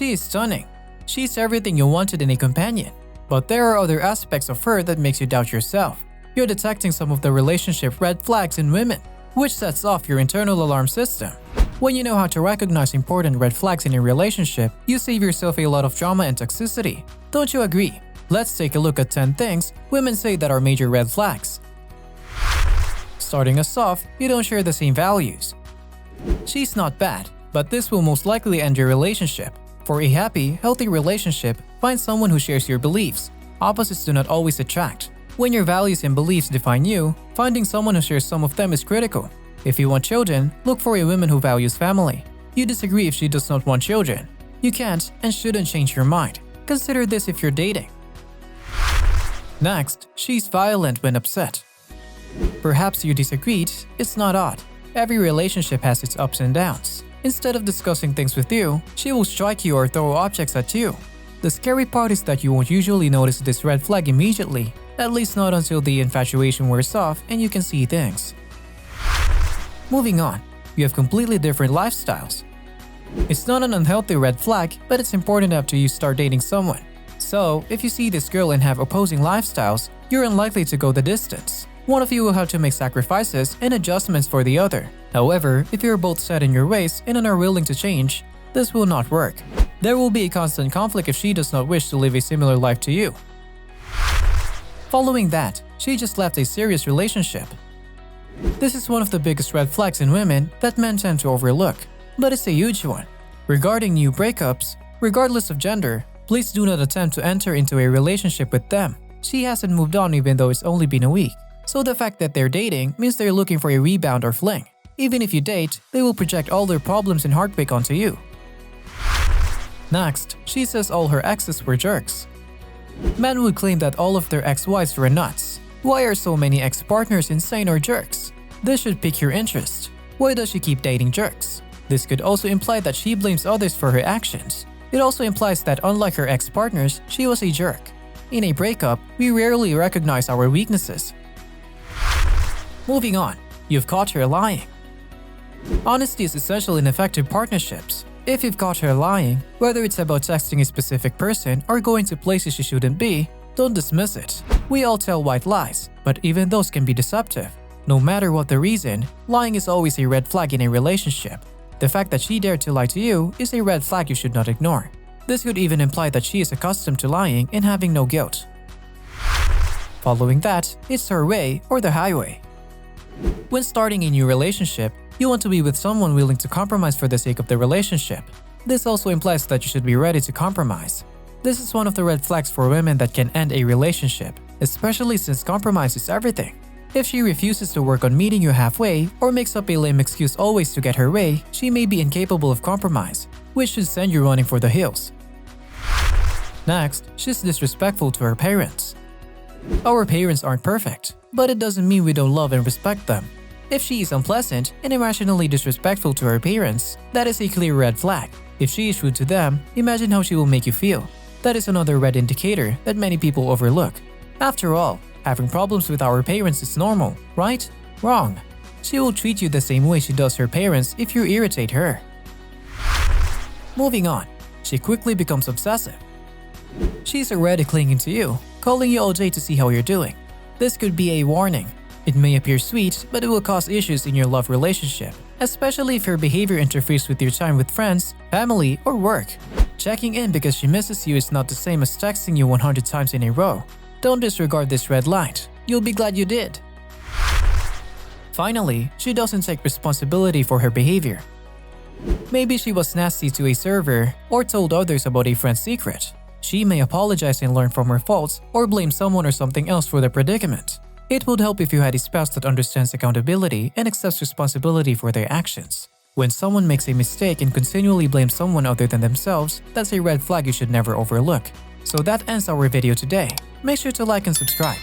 She is stunning. She's everything you wanted in a companion. But there are other aspects of her that makes you doubt yourself. You're detecting some of the relationship red flags in women, which sets off your internal alarm system. When you know how to recognize important red flags in a relationship, you save yourself a lot of drama and toxicity. Don't you agree? Let's take a look at 10 things women say that are major red flags. Starting us off, you don't share the same values. She's not bad, but this will most likely end your relationship. For a happy, healthy relationship, find someone who shares your beliefs. Opposites do not always attract. When your values and beliefs define you, finding someone who shares some of them is critical. If you want children, look for a woman who values family. You disagree if she does not want children. You can't and shouldn't change your mind. Consider this if you're dating. Next, she's violent when upset. Perhaps you disagreed, it's not odd. Every relationship has its ups and downs. Instead of discussing things with you, she will strike you or throw objects at you. The scary part is that you won't usually notice this red flag immediately, at least not until the infatuation wears off and you can see things. Moving on, you have completely different lifestyles. It's not an unhealthy red flag, but it's important after you start dating someone. So, if you see this girl and have opposing lifestyles, you're unlikely to go the distance. One of you will have to make sacrifices and adjustments for the other. However, if you're both set in your ways and are willing to change, this will not work. There will be a constant conflict if she does not wish to live a similar life to you. Following that, she just left a serious relationship. This is one of the biggest red flags in women that men tend to overlook, but it's a huge one. Regarding new breakups, regardless of gender, please do not attempt to enter into a relationship with them. She hasn't moved on even though it's only been a week. So the fact that they're dating means they're looking for a rebound or fling. Even if you date, they will project all their problems and heartbreak onto you. Next, she says all her exes were jerks. Men would claim that all of their ex-wives were nuts. Why are so many ex-partners insane or jerks? This should pique your interest. Why does she keep dating jerks? This could also imply that she blames others for her actions. It also implies that unlike her ex-partners, she was a jerk. In a breakup, we rarely recognize our weaknesses. Moving on, you've caught her lying. Honesty is essential in effective partnerships. If you've caught her lying, whether it's about texting a specific person or going to places she shouldn't be, don't dismiss it. We all tell white lies, but even those can be deceptive. No matter what the reason, lying is always a red flag in a relationship. The fact that she dared to lie to you is a red flag you should not ignore. This could even imply that she is accustomed to lying and having no guilt. Following that, it's her way or the highway. When starting a new relationship, you want to be with someone willing to compromise for the sake of the relationship. This also implies that you should be ready to compromise. This is one of the red flags for women that can end a relationship, especially since compromise is everything. If she refuses to work on meeting you halfway or makes up a lame excuse always to get her way, she may be incapable of compromise, which should send you running for the hills. Next, she's disrespectful to her parents. Our parents aren't perfect, but it doesn't mean we don't love and respect them. If she is unpleasant and irrationally disrespectful to her parents, that is a clear red flag. If she is rude to them, imagine how she will make you feel. That is another red indicator that many people overlook. After all, having problems with our parents is normal, right? Wrong. She will treat you the same way she does her parents if you irritate her. Moving on, she quickly becomes obsessive. She's already clinging to you, calling you all day to see how you're doing. This could be a warning. It may appear sweet, but it will cause issues in your love relationship, especially if her behavior interferes with your time with friends, family, or work. Checking in because she misses you is not the same as texting you 100 times in a row. Don't disregard this red light. You'll be glad you did. Finally, she doesn't take responsibility for her behavior. Maybe she was nasty to a server or told others about a friend's secret. She may apologize and learn from her faults or blame someone or something else for the predicament. It would help if you had a spouse that understands accountability and accepts responsibility for their actions. When someone makes a mistake and continually blames someone other than themselves, that's a red flag you should never overlook. So that ends our video today. Make sure to like and subscribe.